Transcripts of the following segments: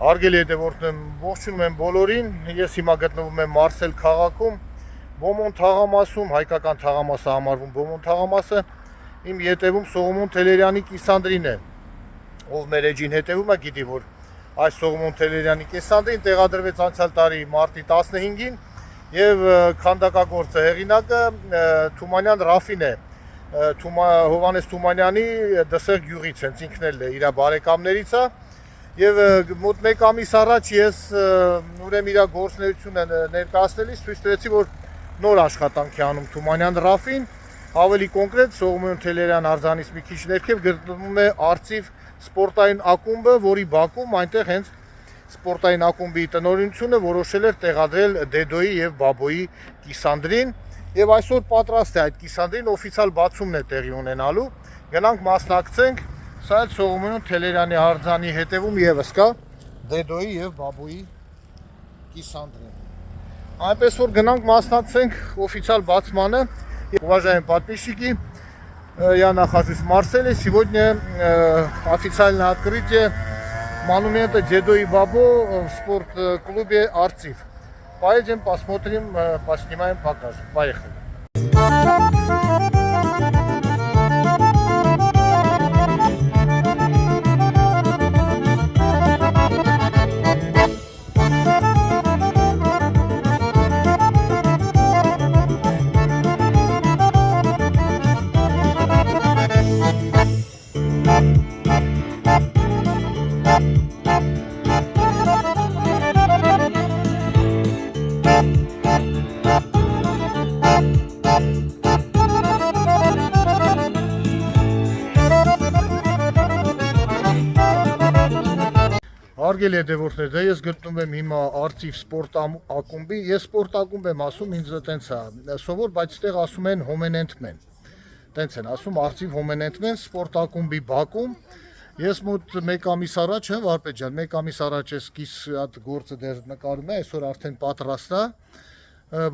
Հարգելի հետևորդներ, ողջունում եմ բոլորին։ Ես հիմա գտնվում եմ Մարսել քաղաքում, Բոմոն թաղամասում, հայկական թաղամասը համարվում Բոմոն թաղամասը։ Իմ ետևում Սողոմոն Թելերյանի կիսանդրին է։ Ով մեր էջին հետևում է, գիտի, որ այս Սողոմոն Թելերյանի կիսանդրին տեղադրվեց անցյալ տարի մարտի 15-ին եւ քանդակագործը հեղինակը Թումանյան Ռաֆին է։ Հովանես Թումանյանի Դսեղ գյուղից, հենց ինքն էլ է, իր բարեկամներից է։ Եվ մոտ մեկ ամիս առաջ ես ուրեմն իր գործունեությունը ներկայացնելիս ցույց տվեցի, որ նոր աշխատանք է անում Թումանյան Ռաֆին, ավելի կոնկրետ Սողոմոն Թելերյան արձանից մի քիչ ներքև գտնվում է Արծիվ սպորտային ակումբը, որի բակում այնտեղ հենց սպորտային ակումբի տնօրինությունը որոշել էր տեղադրել Դեդոյի եւ Բաբոյի կիսանդրին, եւ այսօր պատրաստ է այդ կիսանդրին օֆիցիալ բացումն է տեղի ունենալու։ Գնանք մասնակցենք։ Սա էլ Սողոմոն Թելերյանի արձանի հետևում եւս կա Դեդոյի եւ Բաբոյի կիսանդրին։ Այնպես որ гнанք մասնակցենք официал բացմանը. Уважаемые подписчики, я нахожусь в Марселе. Сегодня официальное открытие монумента Дедо и Бабо в спортклубе Арцив. Поедем, посмотрим, поснимаем, покажем. Поехали. Հարգելի հետևորդներ, դե ես գտնվում եմ հիմա Արծիվ սպորտ ակումբի, ես սպորտ ակումբ եմ ասում, ինձ տենց է սովոր, բայց այդտեղ ասում են հոմենենտմեն, տենց են ասում Արծիվ հոմենենտմեն սպորտ ակումբի բակում, ես մոտ մեկ ամիս առաջ, Վարպետ ջան, մեկ ամիս առաջ ես կիս այդ գործը դեռ նկարում է, այսօր արդեն պատրաստ է,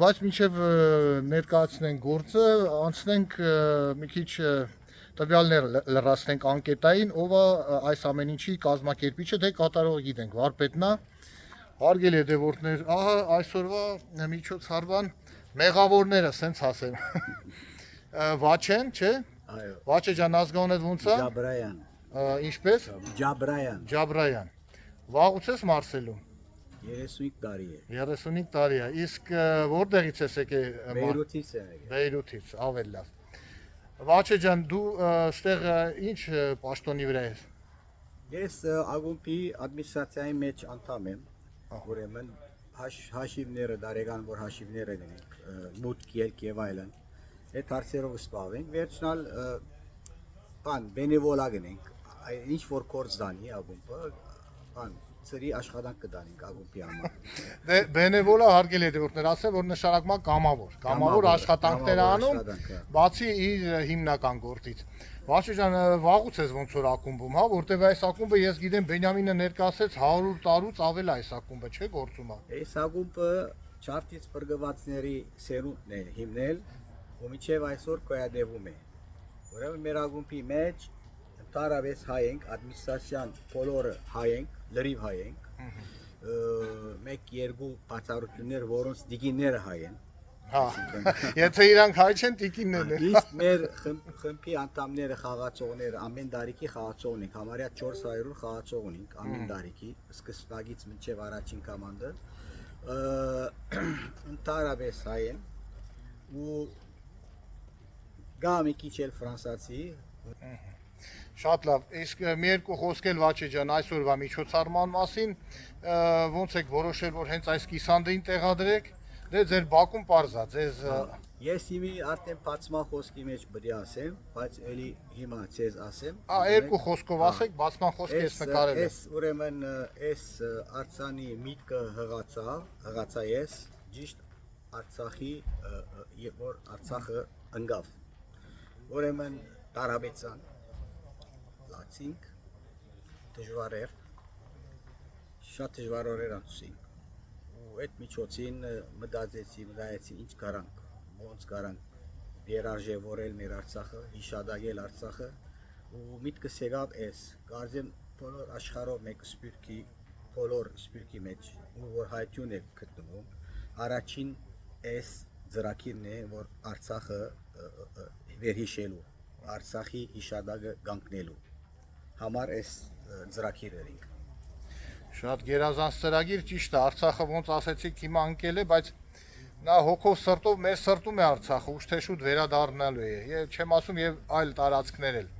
բայց մինչև ներկայացնենք գործը, անցնենք մի քիչ տվյալներ լրացնենք անկետային, ով է այս ամեն ինչի կազմակերպիչը, թե կատարողը գիտենք, Վարպետն է։ Հարգելի հետևորդներ, ահա այսօրվա միջոցառման մեղավորները, սենց ասեմ։ Վաչեն, չէ։ Այո։ Վաչե ջան, ազգանունդ ո՞նց է։ Ջաբրայան։ Ինչպես։ Ջաբրայան։ Ջաբրայան։ Վաղուց ես Մարսելում։ 35 տարի է։ 35 տարի է։ Իսկ որտեղից ես եկել։ Բեյրութից եմ եկել։ Բեյրութից, ավելի լավ։ Վաչե ջան, դու ստեղ ինչ պաշտոնի վրա ես։ Ես ակումբի ադմինիստրացիայի մեջ անդամ եմ, ուրեմն հաշիվները, դարեգան որ հաշիվները գնենք, մուտք ելք եւ այլն, այդ հարցերով զբաղվենք, վերջնալ բան բենևոլա գնենք, ինչ որ կորց դանի ակումբը, բան ծրի աշխատանք կդանենք ակումբի համար։ Դե բենևոլա հարգելի հետևորդներ, ասեմ որ նշանակում է կամավոր աշխատանքներ անում, բացի իր հիմնական գործից։ Վաչե ջան, վաղուց ես ոնց որ ակումբում, հա, որտեվ այս ակումբը ես գիտեմ Բենյամինը ներկայացեց 100 տարուց ավել այս ակումբը, չէ՞ գործում է։ Այս ակումբը չարտից բրգվածների սերունդն է հիմնել, ու մինչև այսօր կոյադևում է։ Ուրեմն մեր ակումբի մեջ տարավես հայ ենք, ադմինիստրացիան բոլորը հայ ենք, լրիվ հայ ենք, մեկ-երկու բացառություններ, որոնց տիկինները հայ են։ Հա, եթե իրանք հայ չեն, տիկիններն են։ Իսկ մեր խմբի անդամները, խաղացողները, ամեն տարիքի խաղացողն ենք, համարյա 400 խաղացող ունենք, ամեն տարիքի, սկզբնագից մինչև առաջին կամանդը, տարավես հայ են, ու գա մի քիչ էլ ֆրանսացի։ Շատ լավ, իսկ մի երկու խոսք էլ Վաչե ջան, այսօրվա միջոցառման մասին, ոնց եք որոշել, որ հենց այս կիսանդրին տեղադրեք, դե ձեր բակում պարզա, ձեզ։ Ես հիմի արդեն բացման խոսքի մեջ բդի ասեմ, բայց էլի հիմա ցեզ ասեմ։ Երկու խոսքով ասեք, բացման խոսքը ես նկարել եմ։ Ես ուրեմն այս Արցանի միտքը հղացա ես, ճիշտ Արցախի, երբ որ Արցախը ընկավ։ Ուրեմն տարաբեցան լացինք, դժվար էր, շատ դժվար օրեր անցուցինք, ու այդ միջոցին մտածեցի ինչ կարանք, ոնց կարանք երարժևորել մեր Արցախը, հիշադակել Արցախը, ու միտքս եկավ էս, կարծեմ բոլոր աշխարհով մեկ սպյուրքի բոլոր սպիրկի մեջ ու որ հայտյուն է գտնվում առաջին այս ծրագիրն է որ Արցախը վերհիշելու Արցախի հիշադակը կանգնելու համար այս ծրագիրը Շատ գերազանց ծրագիր ճիշտ է Արցախը ոնց ասեցիք հիմա ընկել է բայց նա հոգով սրտով մեր սրտում է Արցախը ուշ թե շուտ վերադառնալու է եւ չեմ ասում եւ այլ տարածքներ էլ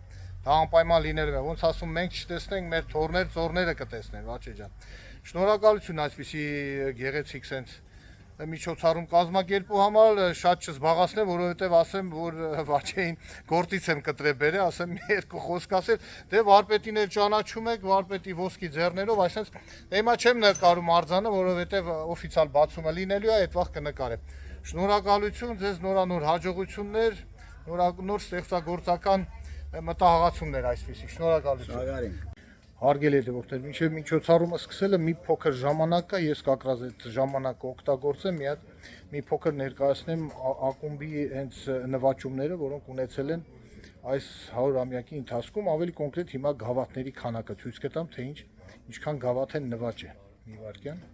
դա անպայման լինելու է ոնց ասում մենք չտեսնենք մեր թորներ ծորները կտեսնեն Վաչե ջան շնորհակալություն այսպիսի գեղեցիկ sense միջոցառում կազմակերպու համար շատ չզբաղացնեմ որովհետեւ ասեմ որ Վաչեին գործից եմ կտրել բերե ասեմ երկու խոսք ասել դե վարպետին էլ ճանաչում եք վարպետի ոսկի ձեռներով այսպես հիմա չեմ նկարում արձանը որովհետեւ օֆիցիալ բացումը լինելու է այդ վաղ կնկարեմ շնորհակալություն ձեզ նորանոր հաջողություններ նոր ստեղծագործական մտահղացումներ այսպեսի շնորհակալություն Հարգելի դեպքեր, մինչև միջոցառումը սկսելը մի փոքր ժամանակ է, ես կակրած այդ ժամանակը օգտագործեմ, մի փոքր ներկայացնեմ ակումբի հենց նվաճումները, որոնք ունեցել են այս 100-ամյակի ընթացքում, ավելի կոնկրետ հիմա գավաթների քանակը ցույց կտամ, թե ինչքան գավաթ են նվաճել։ Մի վայրկյան։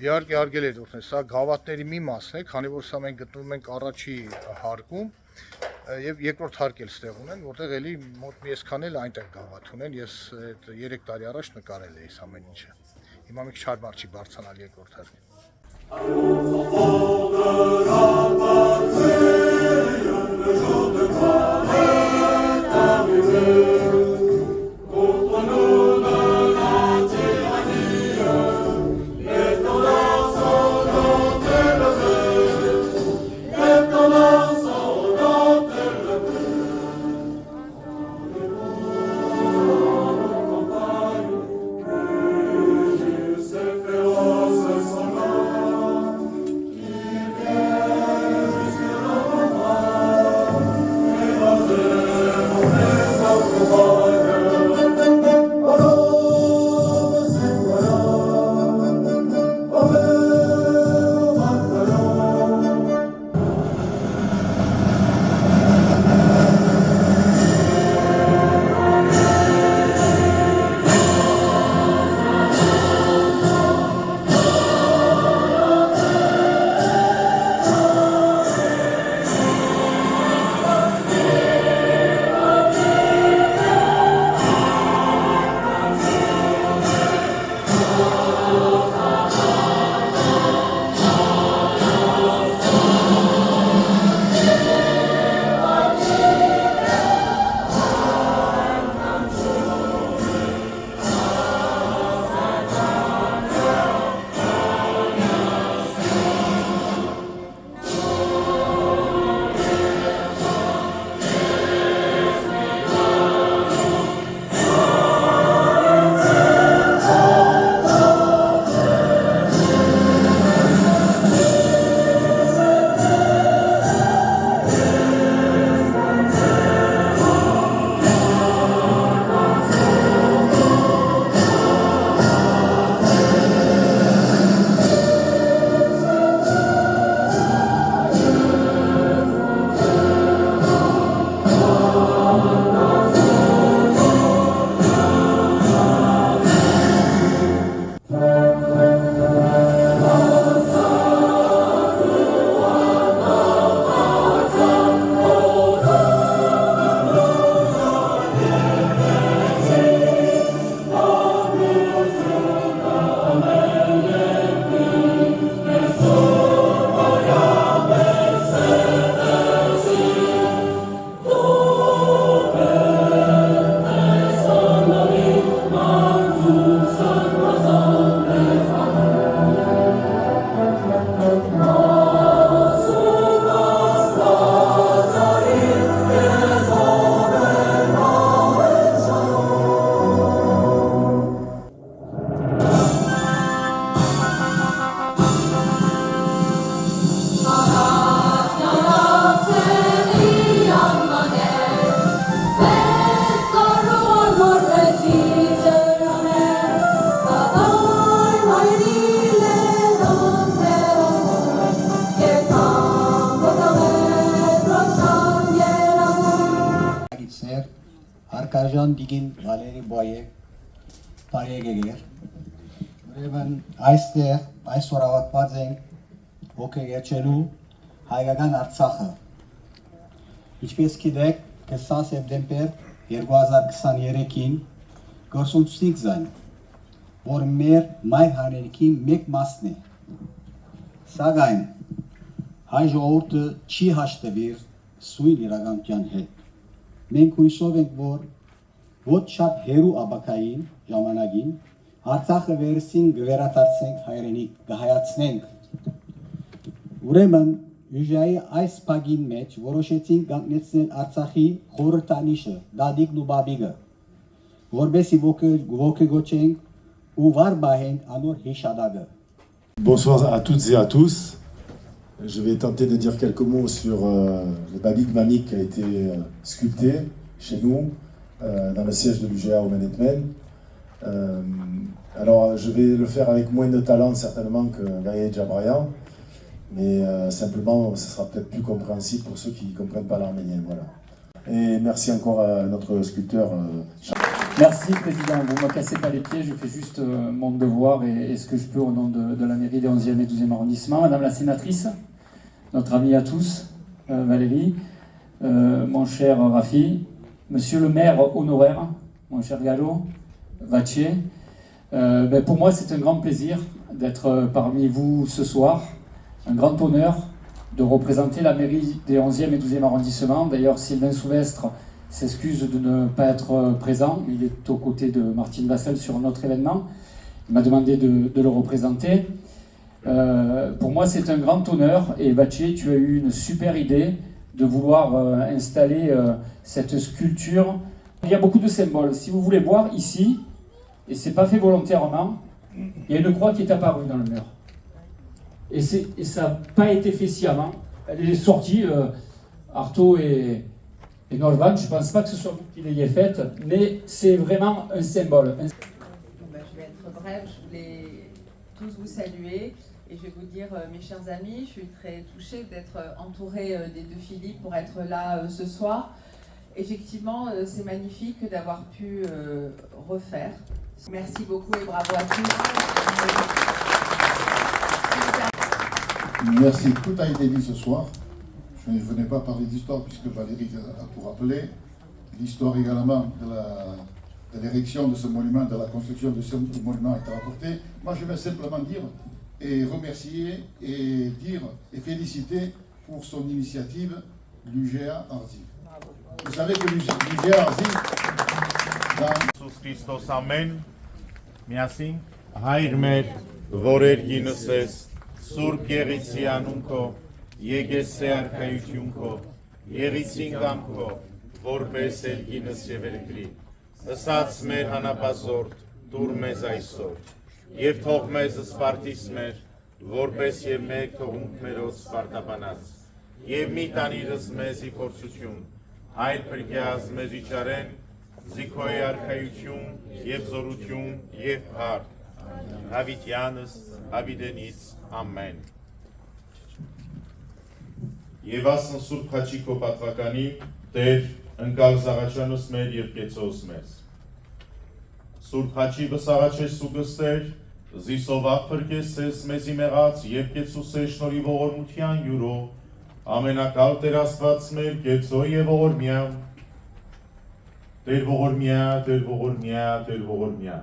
Իհարկե արգել է դուք, սա գավաթների մի մասն է, քանի որ սա մենք գտնվում ենք առաջի հարկում եւ երկրորդ հարկ էլ ստեղ ունեն, որտեղ էլի մոտ մի այսքան էլ այնտեղ գավաթ ունեն, ես այդ 3 տարի առաջ նկարել էի ամեն ինչը։ Հիմա մի քիչ հարմար չի բարձրանալ երկրորդ հարկը։ Yeah. Սեր, Հարկարժան Դիգին Վալերի Բոյե, Բարեգեգեր։ Ուրեմն այստեղ այսօր ավարտված ենք ոգեգերջելու հայկական Արցախը։ Ինչպես գիտեք, 20 սեպտեմբեր 2023-ին գործունեություն զայն, որ մեր մայր հայրենիքի մեկ մասն է։ Սակայն հայ ժողովուրդը չի հաշտվիր սույն իրականության հետ։ Մենք հույսով ենք, որ ոչ շատ հեռու ապագային ժամանակին Արցախը վերստին կվերադարձենք հայրենիք, կհայացնենք։ Ուրեմն Ուժայի այս բագին մեջ որոշեցինք կանգնեցնել Արցախի խորհրդանիշը, դադիկն ու բաբիգը, որբեսի ոգեգոչենք ու վար բահենք անոր հիշադակը։ Bonsoir à toutes et à tous. Je vais tenter de dire quelques mots sur le Babik Mamik qui a été sculpté chez nous, dans le siège de l'UGA au Management. Alors, je vais le faire avec moins de talent certainement que Gaïa Djabrayan, mais simplement, ce sera peut-être plus compréhensible pour ceux qui ne comprennent pas l'arménien. Voilà. Et merci encore à notre sculpteur. Merci Président, vous ne me cassez pas les pieds, je fais juste mon devoir et ce que je peux au nom de la mairie des 11e et 12e arrondissements. Madame la sénatrice, notre amie à tous, Valérie, mon cher Rafi, Monsieur le maire honoraire, mon cher Gallo, Vaché, pour moi c'est un grand plaisir d'être parmi vous ce soir, un grand honneur de représenter la mairie des 11e et 12e arrondissements. D'ailleurs, Sylvain Souvestre s'excuse de ne pas être présent. Il est aux côtés de Martine Vassel sur notre événement. Il m'a demandé de le représenter. Pour moi, c'est un grand honneur. Et Vaché, tu as eu une super idée de vouloir installer cette sculpture. Il y a beaucoup de symboles. Si vous voulez voir ici, et c'est pas fait volontairement, il y a une croix qui est apparue dans le mur. Et ça n'a pas été fait sciemment. Elle est sortie, Artaud et Norvan, je ne pense pas que ce soit vous qui l'ayez faite, mais c'est vraiment un symbole. Je vais être brève, je voulais tous vous saluer et je vais vous dire, mes chers amis, je suis très touchée d'être entourée des deux Philippe pour être là ce soir. Effectivement, c'est magnifique d'avoir pu refaire. Merci beaucoup et bravo à tous. Merci, tout a été dit ce soir. Je ne venais pas parler d'histoire puisque Valérie a tout rappelé. L'histoire également de l'érection de ce monument, de la construction de ce monument a été rapportée. Moi, je vais simplement dire et remercier et dire et féliciter pour son initiative l'UGA Arzi. Vous savez que l'UGA Arzi, Iisus Christos amen. Միասին հայր մեր, որ երկինս ես, Սուրբ Եղեցի անուն քո, եկեսե արքայություն քո, եղեցին կամ քո, որպես երկինս եւ երկրի։ Ըսած մեր հանապազորդ, դուր մեզ այսօր, եւ թող մեզ սպարտիս մեր, որպես եւ մեկ թողունք մերոց սպարտաբանած, եւ մի տանիրս մեզի փորձություն, այլ փրկյազ մեզ իջարեն, Զիքոյ արքայություն եւ զորություն եւ փառք Հավիտյանս Հավիդենից ամեն Եվ ասն Սուրբ Խաչիկո պատվականի Տեր ընկալ զաղաչանս մեր եւ կեցոս մեզ Սուրբ Խաչի վսաղաչես ու գստեր զիսովաղ փրկեսես մեզի մեղած եւ կեցուսե շնորհի ողորմության յուրո ամենակալ Տեր Աստված մեր կեցո եւ ողորմյան Տեր ողորմյա, Տեր ողորմյա, Տեր ողորմյա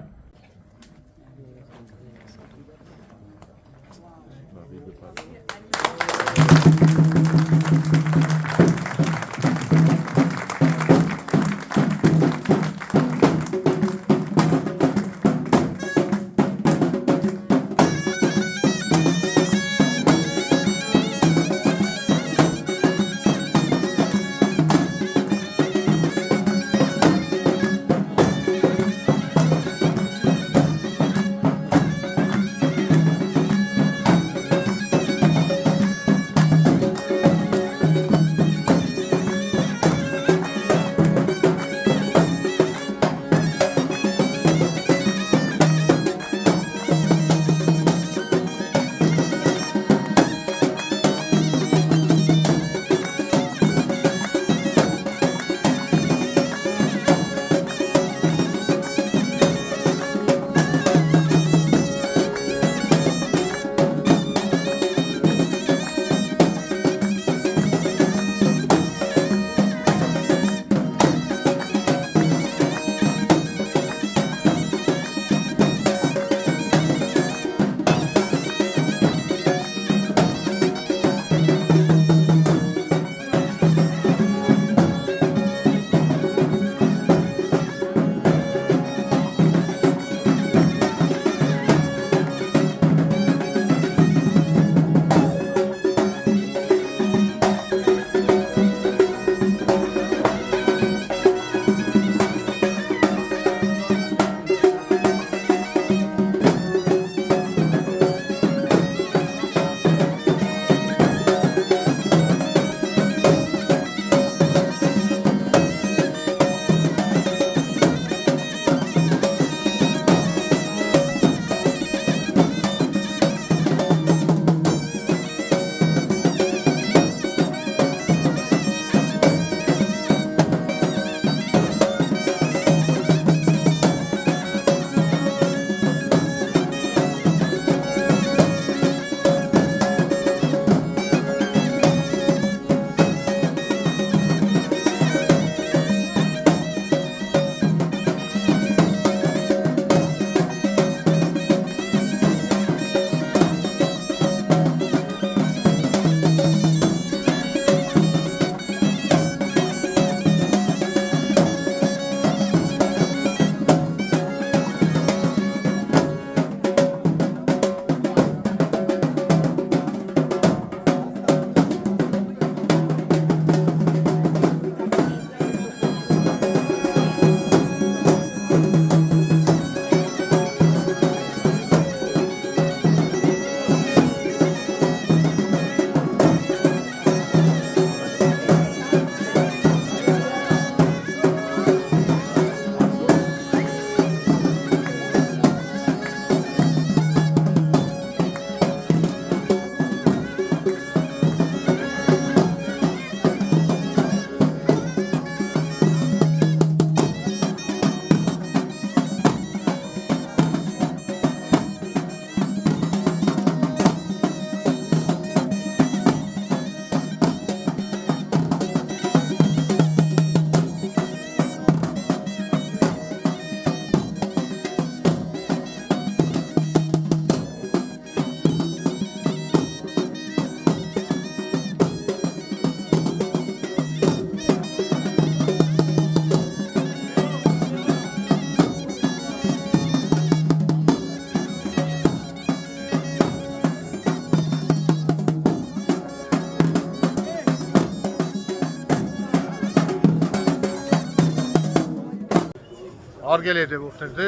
Արգել հետևողներ, դե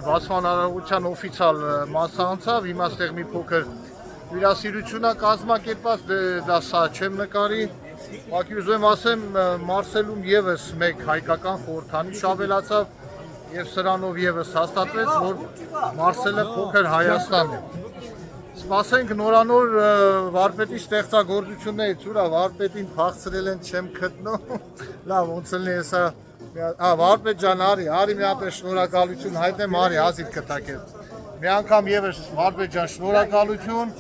բացման արարողության օֆիցիալ մասը անցավ, հիմա ստեղ մի փոքր հյուրասիրություն է կազմակերպված, դա սա չեմ նկարի, ուղղակի ուզում եմ ասեմ, Մարսելում եւս մեկ հայկական խորհրդանիշ ավելացավ եւ սրանով եւս հաստատվեց, որ Մարսելը փոքր Հայաստանն է։ Սպասենք նորանոր վարպետի ստեղծագործություններից, ուրա վարպետին փախցրել են չեմ գտնում, լավ ոնց լինի հեսա, վարպետ ջան արի մի հատ շնորհակալություն հայտնեմ, արի հազիվ կտակ է, մի անգամ եւս վարպետ ջան շնորհակալություն,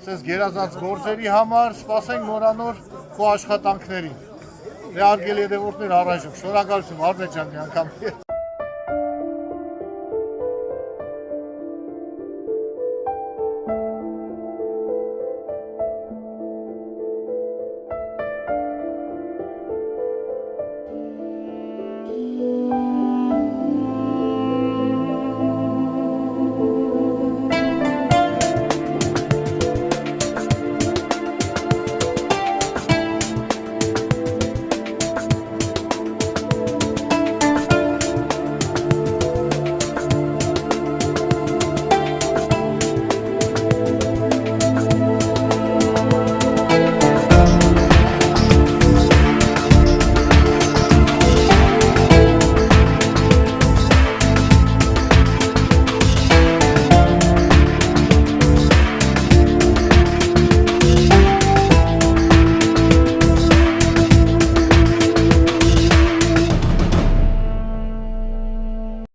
սենց գերազանց գործերի համար, սպասենք նորանոր քո աշխատանքներին, դե արգել հետևորդներ առայժմ, շնորհակալություն վարպետ ջան մի անգամ